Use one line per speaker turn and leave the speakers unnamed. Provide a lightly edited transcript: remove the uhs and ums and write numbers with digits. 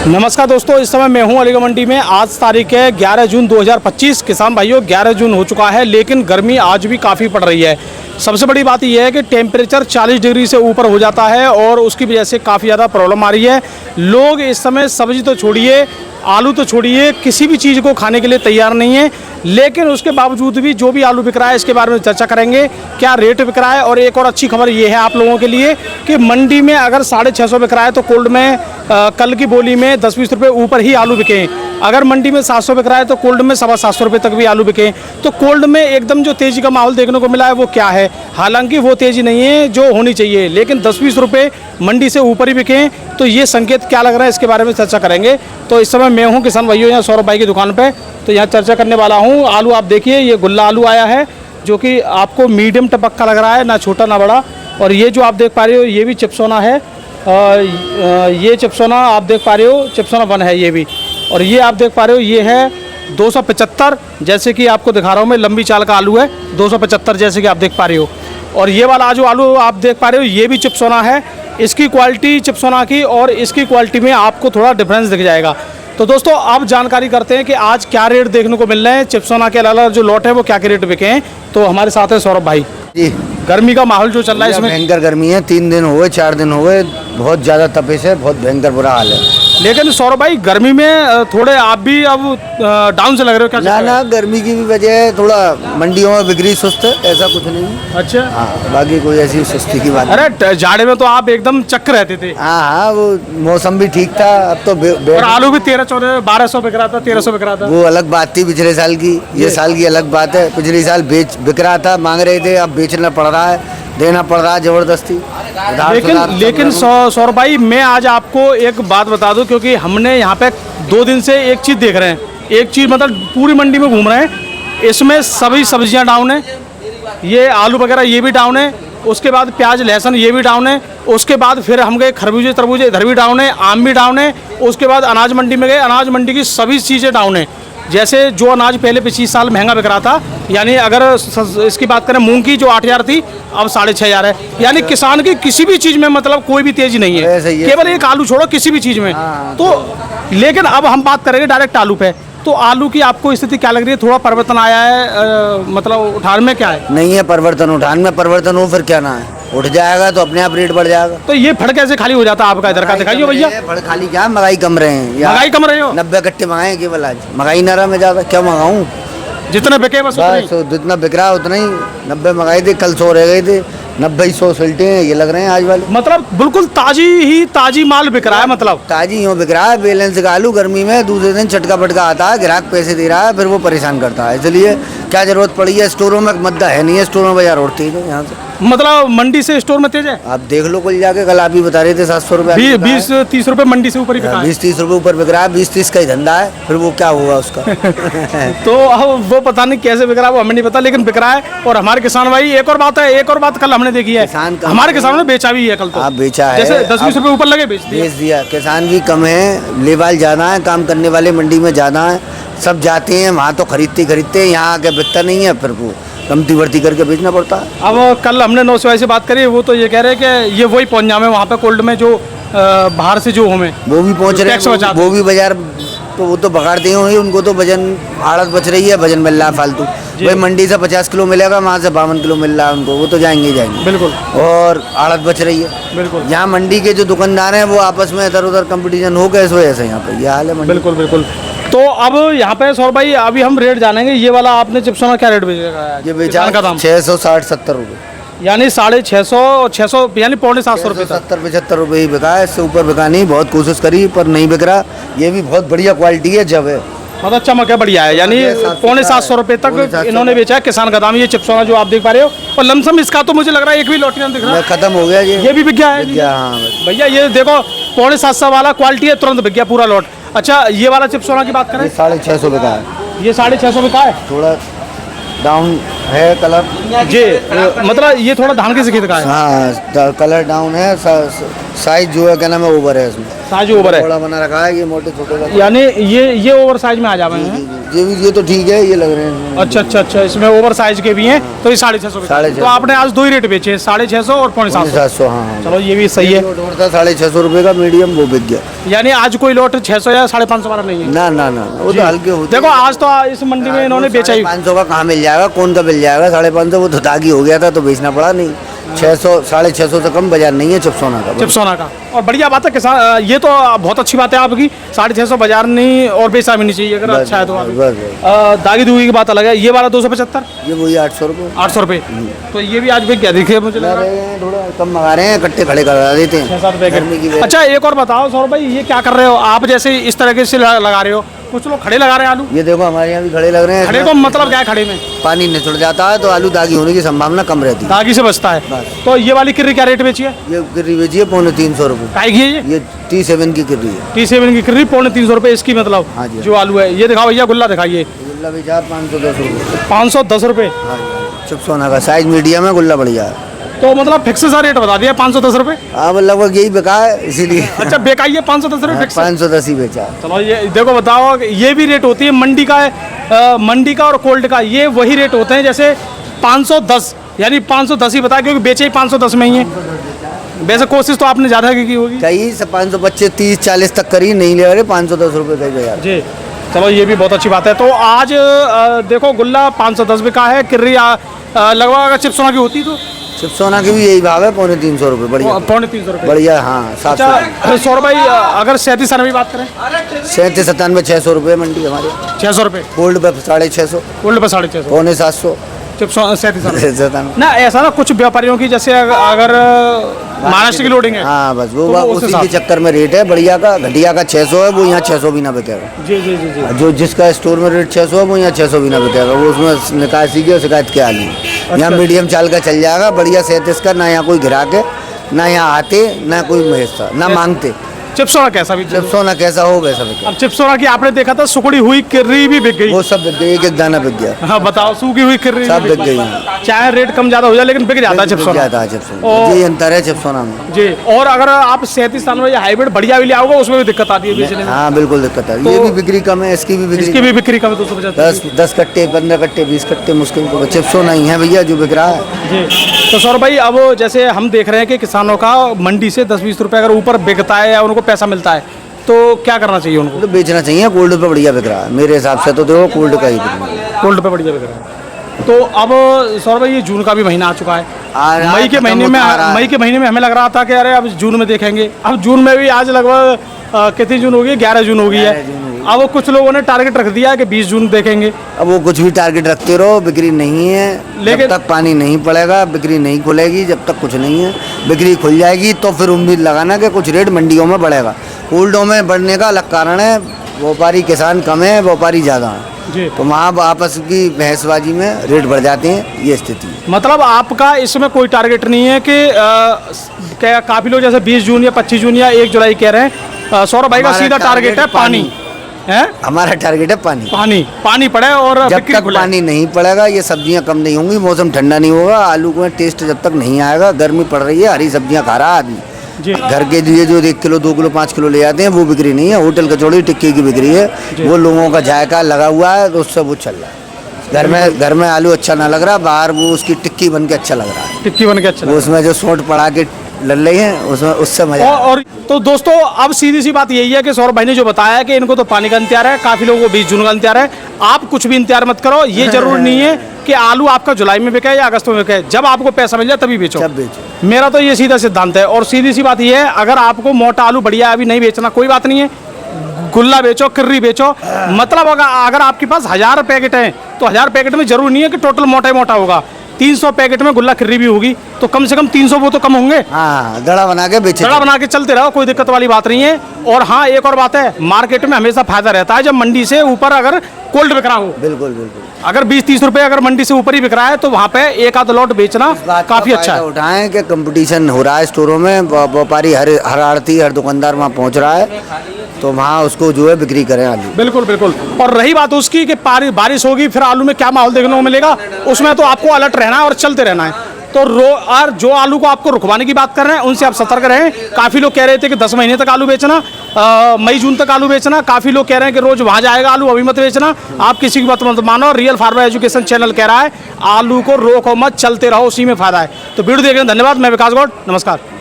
नमस्कार दोस्तों, इस समय मैं हूं अलीगढ़ मंडी में। आज तारीख है 11 जून 2025। किसान भाइयों, 11 जून हो चुका है, लेकिन गर्मी आज भी काफ़ी पड़ रही है। सबसे बड़ी बात यह है कि टेम्परेचर 40 डिग्री से ऊपर हो जाता है और उसकी वजह से काफ़ी ज़्यादा प्रॉब्लम आ रही है। लोग इस समय सब्जी तो छोड़िए, आलू तो छोड़िए, किसी भी चीज़ को खाने के लिए तैयार नहीं है। लेकिन उसके बावजूद भी जो भी आलू बिक रहा है, इसके बारे में चर्चा करेंगे, क्या रेट बिक रहा है। और एक और अच्छी खबर ये है आप लोगों के लिए कि मंडी में अगर 650 बिक रहा है तो कोल्ड में कल की बोली में 10-20 रुपये ऊपर ही आलू बिके। अगर मंडी में 700 बिक रहा है तो कोल्ड में 750 रुपये तक भी आलू बिके। तो कोल्ड में एकदम जो तेज़ी का माहौल देखने को मिला है वो क्या है? हालांकि वो तेज़ी नहीं है जो होनी चाहिए, लेकिन 10-20 रुपये मंडी से ऊपर ही बिके। तो ये संकेत क्या लग रहा है, इसके बारे में चर्चा करेंगे। तो इस समय मैं हूँ किसान भाइयों यहाँ सौरभ भाई की दुकान पे, तो यहाँ चर्चा करने वाला हूँ। आलू आप देखिए, ये गुल्ला आलू आया है जो कि आपको मीडियम टपक का लग रहा है, ना छोटा ना बड़ा। और ये जो आप देख पा रहे हो ये भी चिप्सोना है, ये चिप्सोना आप देख पा रहे हो, चिप्सोना 1 है ये भी। और ये आप देख पा रहे हो ये है 275, जैसे कि आपको दिखा रहा हूँ मैं, लंबी चाल का आलू है 275, जैसे कि आप देख पा रहे हो। और ये वाला जो आलू आप देख पा रहे हो ये भी चिप्सोना है। इसकी क्वालिटी चिप्सोना की और इसकी क्वालिटी में आपको थोड़ा डिफरेंस दिख जाएगा। तो दोस्तों अब जानकारी करते हैं कि आज क्या रेट देखने को मिल रहे हैं, चिप्सोना के अलग अलग जो लॉट है वो क्या रेट बिके हैं। तो हमारे साथ है सौरभ भाई जी। गर्मी का माहौल जो चल रहा है इसमें
भयंकर गर्मी है, 3 दिन हो गए 4 दिन हो गए, बहुत ज़्यादा तपिश है, बहुत भयंकर बुरा हाल है।
लेकिन सौरभ भाई गर्मी में थोड़े आप भी अब डाउन से लग रहे हो, क्या?
ना गर्मी की भी वजह है, थोड़ा मंडियों में बिक्री सुस्त है, ऐसा कुछ नहीं।
अच्छा
हाँ, बाकी कोई ऐसी सुस्ती की बात नहीं।
अरे जाड़े में तो आप एकदम चक्क रहते थे।
हाँ, वो मौसम भी ठीक था। अब तो
और आलू भी 1300-1200 बिक रहा था, 1300 बिक रहा था।
वो अलग बात थी पिछले साल की, ये साल की अलग बात है। पिछले साल बिक रहा था, मांग रहे थे, अब बेचना पड़ रहा है, देना पड़ रहा है जबरदस्ती।
लेकिन सौरभ भाई मैं आज आपको एक बात बता दूं, क्योंकि हमने यहाँ पे 2 दिन से एक चीज़ देख रहे हैं, एक चीज़ मतलब पूरी मंडी में घूम रहे हैं, इसमें सभी सब्जियां डाउन है। ये आलू वगैरह ये भी डाउन है, उसके बाद प्याज लहसुन ये भी डाउन है, उसके बाद फिर हम गए खरबूजे तरबूजे, इधर भी डाउन है, आम भी डाउन है। उसके बाद अनाज मंडी में गए, अनाज मंडी की सभी चीज़ें डाउन है। जैसे जो अनाज पहले 25 साल महंगा बिक रहा था, यानी अगर इसकी बात करें मूंग की जो 8,000 थी अब 6,500 है। यानी किसान की किसी भी चीज़ में मतलब कोई भी तेजी नहीं है, केवल एक आलू छोड़ो किसी भी चीज़ में। तो लेकिन अब हम बात करेंगे डायरेक्ट आलू पे। तो आलू की आपको स्थिति क्या लग रही है? थोड़ा परिवर्तन आया है, मतलब उठान में क्या है?
नहीं है परिवर्तन, उठान में परिवर्तन हो फिर क्या ना है, उठ जाएगा तो अपने आप रेट बढ़ जाएगा।
तो ये फड़ कैसे खाली हो जाता है आपका? इधर का दिखाइए भैया।
फड़ खाली क्या, महंगाई कम रहे हैं,
महंगाई कम रहे हो?
90 कट्टे मंगाए केवल आज, महंगाई नरम में ज्यादा क्या मंगाऊं,
जितना बिके बस
जितना बिक रहा है उतना ही। 90 मंगाए थे, कल 100 रह गए थे, 90-100 सल्टे हैं ये लग रहे हैं आज वाले।
मतलब बिल्कुल ताजी माल बिक रहा है, मतलब
ताजी यूँ बिक रहा है। बैलेंस का आलू गर्मी में दूसरे दिन चटका पटका आता है, ग्राहक पैसे दे रहा है, फिर वो परेशान करता है। इसलिए क्या जरूरत पड़ी है, स्टोरों में मद्दा है नहीं है, स्टोरों में बाजार उठती है यहाँ से।
मतलब मंडी से स्टोर में तेज है?
आप देख लो कल जाके, कल आप ही बता रहे थे 700 रुपये,
20-30 रुपये मंडी से ऊपर ही बिका है।
20-30 रुपये ऊपर बिक रहा है। 20-30 का ही धंधा है, फिर वो क्या होगा उसका।
तो अब वो पता नहीं कैसे बिक रहा है, वो हमें नहीं पता, लेकिन बिक रहा है। और हमारे किसान भाई, एक और बात कल हमने देखी है, हमारे किसानों ने बेचा भी है कल। तो
आप बेचा है,
जैसे 10-20 रुपये ऊपर लगे बेच
दिया। किसान भी कम है, लेवाल ज़्यादा है, काम करने वाले मंडी में ज़्यादा है, सब जाते हैं वहाँ तो खरीदते हैं, यहाँ आके बिकता नहीं है, फिर वो कमती भर्ती करके बेचना पड़ता है।
अब कल हमने 9 से बात करी, वो तो ये कह रहे हैं कि ये वही पहुँच जाए वहाँ पे कोल्ड में जो बाहर से जो हमें
वो भी पहुँच रहे हैं, वो भी बाजार तो वो तो भगाड़ते होंगे, उनको तो वजन आड़त बच रही है, वजन मिल रहा है फालतू। भाई मंडी से 50 किलो मिलेगा, वहाँ से 52 किलो मिल रहा है उनको, वो तो जाएंगे ही जाएंगे।
बिल्कुल।
और आड़त बच रही है।
बिल्कुल।
यहाँ मंडी के जो दुकानदार हैं वो आपस में इधर उधर कंपटीशन हो गए, इस वजह से यहाँ पे ये हाल है।
बिल्कुल बिल्कुल। तो अब यहाँ पे सौरभ भाई अभी हम रेट जानेंगे। ये वाला आपने चिप्सोना क्या रेट बेचेगा?
ये बेचा का दाम 660-70 रुपये,
यानी 650-600 यानी 750 रुपये,
70-75 रुपये ही बिका है, इससे ऊपर बिका नहीं। बहुत कोशिश करी पर नहीं बिक रहा। ये भी बहुत बढ़िया क्वालिटी है, जब है
मतलब चमक है, बढ़िया है, यानी 750 रुपये तक इन्होंने बेचा है किसान का दाम। ये चिप्सोना जो आप देख पा रहे हो, और लमसम इसका तो मुझे लग रहा है एक भी लॉटी नहीं दिख रहा,
खत्म हो गया।
ये भी बिक गया है भैया। ये देखो 750 वाला क्वालिटी है, तुरंत बिक गया पूरा लॉट। अच्छा, ये वाला चिप्सोना की बात करें,
650 रुपये का है।
ये 650 रुपये का है,
थोड़ा डाउन है कलर
जी, मतलब ये थोड़ा धान के खेत का है।
हाँ, कलर डाउन है, साइज जो है क्या नाम है ओवर है इसमें,
साइज ओवर है,
बड़ा बना रखा है, ये मोटे छोटे का।
यानी ये ओवर साइज में आ जावे हैं।
ये तो ठीक है, ये लग रहे हैं।
अच्छा, इसमें ओवर साइज के भी हैं, तो ये 650
650।
तो आपने आज दो ही रेट बेचे, 650 और 750।
750, हाँ।
चलो ये भी सही है।
650 रुपए का मीडियम वो बिक गया।
यानी आज कोई लोट 600 या 550 वाला नहीं है।
ना वो तो हल्के होते।
देखो आज तो इस मंडी में इन्होंने बेचा ही
500 का कहाँ मिल जाएगा, कौन का मिल जाएगा 550, वो तो दागी हो गया था तो बेचना पड़ा। नहीं 600 650 से कम बाजार नहीं है चिपसोना का।
चिपसोना का, और बढ़िया बात है किसान, ये तो बहुत अच्छी बात है आपकी, 650 बाजार नहीं और बेचा भी नहीं चाहिए अगर अच्छा है तो। दागी दूगी की बात अलग है। ये वाला 275,
ये वही 800 रुपये।
800 रुपये, तो ये भी आज बिक गया। देखिए मुझे लग रहा है
थोड़ा कम मंगा रहे हैं, कट्टे खड़े करा देते हैं
6-7 रुपये के। अच्छा एक और बताओ सौरभ भाई, ये क्या कर रहे हो आप? जैसे इस तरीके से लगा रहे हो, कुछ लोग खड़े लगा रहे हैं आलू।
ये देखो हमारे यहाँ भी खड़े लग रहे हैं।
खड़े को मतलब क्या है? खड़े में
पानी निचुड़ जाता है तो आलू दागी होने की संभावना कम रहती है,
दागी से बचता है। तो ये वाली किर्री क्या रेट बेची है?
ये किर्री बेची है 350 रुपये।
काय की है
ये T7 की किर्री है।
T7 की किर्री 350 रुपये इसकी, मतलब
हाँ जी।
जो आलू है। ये दिखाओ भैया, गुल्ला दिखाइए।
गुल्ला बेचा 510 रुपये।
510 रुपये।
हाँ जी, चिपसोना का साइज मीडियम है, गुल्ला बढ़िया है।
तो मतलब फिक्स सा रेट बता दिया 510 रुपये।
हाँ लगभग यही बिका है इसीलिए।
अच्छा बेकाई है 510 रुपये फिक्स।
510 ही बेचा।
चलो ये देखो, बताओ ये भी रेट होती है मंडी का, मंडी का और कोल्ड का ये वही रेट होते हैं। जैसे 510 यानी 510 ही बताया, क्योंकि बेचे ही 510 में ही है। वैसे कोशिश तो आपने ज़्यादा की होगी।
कई से 525 30 40 तक करी, नहीं ले रहे 510 रुपये का ही यार
जी। चलो ये भी बहुत अच्छी बात है। तो आज देखो गुल्ला 510 बिका है, किर्री लगभग अगर चिपसोना की होती तो
चिपसोना की भी यही भाव है 350 रुपये। बढ़िया
350 रुपये
बढ़िया। हाँ 700।
अच्छा सौरभ भाई, अगर 37 की बात करें,
37 97 600 रुपये मंडी हमारे।
600 रुपये
गोल्ड पे 650,
गोल्ड पे 650,
750
चिपसोना 37
97।
ना। ऐसा ना कुछ व्यापारियों की, जैसे अगर महाराष्ट्र की लोडिंग है,
हाँ बस
तो
वो उसी के चक्कर में रेट है। बढ़िया का घटिया का 600 है, वो यहाँ 600 भी ना बिकेगा।
जी।
जो जिसका स्टोर में रेट 600 है वो यहाँ 600 भी ना बिकेगा। वो उसमें निकासी की और शिकायत के आली। यहाँ मीडियम चाल का चल जाएगा बढ़िया 37 का। ना यहाँ कोई घिरा के, ना यहाँ आते, ना कोई महेशता, ना मांगते।
चिपसोना कैसा भी,
चिपसोना कैसा हो वैसा बिके।
अब चिपसोना की आपने देखा था सुकड़ी हुई किर्री भी बिक गई।
वो सब बिक गई, एक एक दाना बिक गया।
हाँ बताओ, सूखी हुई किर्री
सब बिक गई।
चाहे रेट कम ज्यादा हो जाए लेकिन बिक जाता है चिपसोना।
जाता है चिपसोना, ये अंतर है चिपसोना में जी।
और अगर आप 37 साल में या हाइब्रिड बढ़िया भी ले आओगे, उसमें भी दिक्कत आती है बेचने में।
हाँ बिल्कुल दिक्कत है। ये भी बिक्री कम है, इसकी भी बिक्री
कम है।
10 कट्टे 15 कट्टे 20 कट्टे मुश्किल तो चिपसोना ही है भैया जो बिक रहा है
जी। तो सौरभ भाई, अब जैसे हम देख रहे हैं कि किसानों का मंडी से 10-20 रुपये अगर ऊपर बिकता है या उनको पैसा मिलता है, तो क्या करना चाहिए उनको?
तो बेचना चाहिए। गोल्ड पे बढ़िया बिक रहा है मेरे हिसाब से, तो देखो गोल्ड का ही बिक रहा है।
गोल्ड पे बढ़िया बिक रहा है। तो अब सौरभ भाई, ये जून का भी महीना आ चुका है। मई के महीने में हमें लग रहा था कि अरे अब जून में देखेंगे। अब जून में भी आज लगभग कितनी जून होगी? 11 जून हो गई है। अब कुछ लोगों ने टारगेट रख दिया कि 20 जून देखेंगे।
अब वो कुछ भी टारगेट रखते रहो, बिक्री नहीं है। लेकिन जब तक पानी नहीं पड़ेगा बिक्री नहीं खुलेगी। जब तक कुछ नहीं है, बिक्री खुल जाएगी तो फिर उम्मीद लगाना कि कुछ रेट मंडियों में बढ़ेगा। कोल्डों में बढ़ने का अलग कारण है, व्यापारी किसान कम है, व्यापारी ज़्यादा है, तो वहाँ आपस की बहसबाजी में रेट बढ़ जाते हैं। ये स्थिति है।
मतलब आपका इसमें कोई टारगेट नहीं है कि क्या काफ़ी लोग जैसे 20 जून या 25 जून या 1 जुलाई कह रहे हैं। सौरभ भाई का सीधा टारगेट है पानी है।
हमारा टारगेट है
पानी पड़े, और
जब तक पानी नहीं पड़ेगा ये सब्जियां कम नहीं होंगी, मौसम ठंडा नहीं होगा, आलू में टेस्ट जब तक नहीं आएगा। गर्मी पड़ रही है, हरी सब्जियां खा रहा है आदमी। घर के लिए जो 1 किलो 2 किलो 5 किलो ले जाते हैं वो बिक्री नहीं है। होटल कचौड़ी टिक्की की बिक्री है, वो लोगों का जायका लगा हुआ है तो उससे वो चल रहा है। घर में आलू अच्छा ना लग रहा, बाहर वो उसकी टिक्की बन के अच्छा लग रहा है।
टिक्की बन के अच्छा,
उसमें जो सोंठ पड़ा के लल रही है उसमें, उससे मजा।
और तो दोस्तों, अब सीधी सी बात यही है कि सौरभ भाई ने जो बताया है कि इनको तो पानी का इंतजार है, काफी लोगों को 20 जून का इंतजार है। आप कुछ भी इंतजार मत करो। ये जरूरी नहीं है कि आलू आपका जुलाई में बिके या अगस्त में बिके। जब आपको पैसा मिल जाए तभी बेचो। मेरा तो ये सीधा सिद्धांत है। और सीधी सी बात ये है, अगर आपको मोटा आलू बढ़िया अभी नहीं बेचना, कोई बात नहीं है, गुल्ला बेचो, किर्री बेचो। मतलब अगर आपके पास 1000 पैकेट हैं तो 1000 पैकेट में जरूर नहीं है कि टोटल मोटा होगा। 300 पैकेट में गुल्ला किर्री भी होगी तो कम से कम 300 वो तो कम होंगे।
हाँ, दड़ा बना के बेचो,
दड़ा बना के चलते रहो, कोई दिक्कत वाली बात नहीं है। और हाँ, एक और बात है, मार्केट में हमेशा फायदा रहता है जब मंडी से ऊपर अगर कोल्ड बिक रहा हो।
बिल्कुल।
अगर 20-30 रुपए अगर मंडी से ऊपर ही बिक रहा है तो वहाँ पे एक आध लॉट बेचना काफी अच्छा है।
उठाएं कि कंपटीशन हो रहा है स्टोरों में, व्यापारी हर आड़ती हर दुकानदार वहाँ पहुँच रहा है, तो वहाँ उसको जो है बिक्री करें आलू।
बिल्कुल। और रही बात उसकी कि बारिश होगी फिर आलू में क्या माहौल देखने को मिलेगा, उसमें तो आपको अलर्ट रहना है और चलते रहना है। तो और जो आलू को आपको रुकवाने की बात कर रहे हैं उनसे आप सतर्क रहें। काफ़ी लोग कह रहे थे कि 10 महीने तक आलू बेचना, मई जून तक आलू बेचना। काफ़ी लोग कह रहे हैं कि रोज़ वहाँ जाएगा आलू, अभी मत बेचना। आप किसी की बात मत मानो। रियल फार्मर एजुकेशन चैनल कह रहा है आलू को रोको मत, चलते रहो, उसी में फ़ायदा है। तो वीडियो देखने धन्यवाद। मैं विकास गौड़, नमस्कार।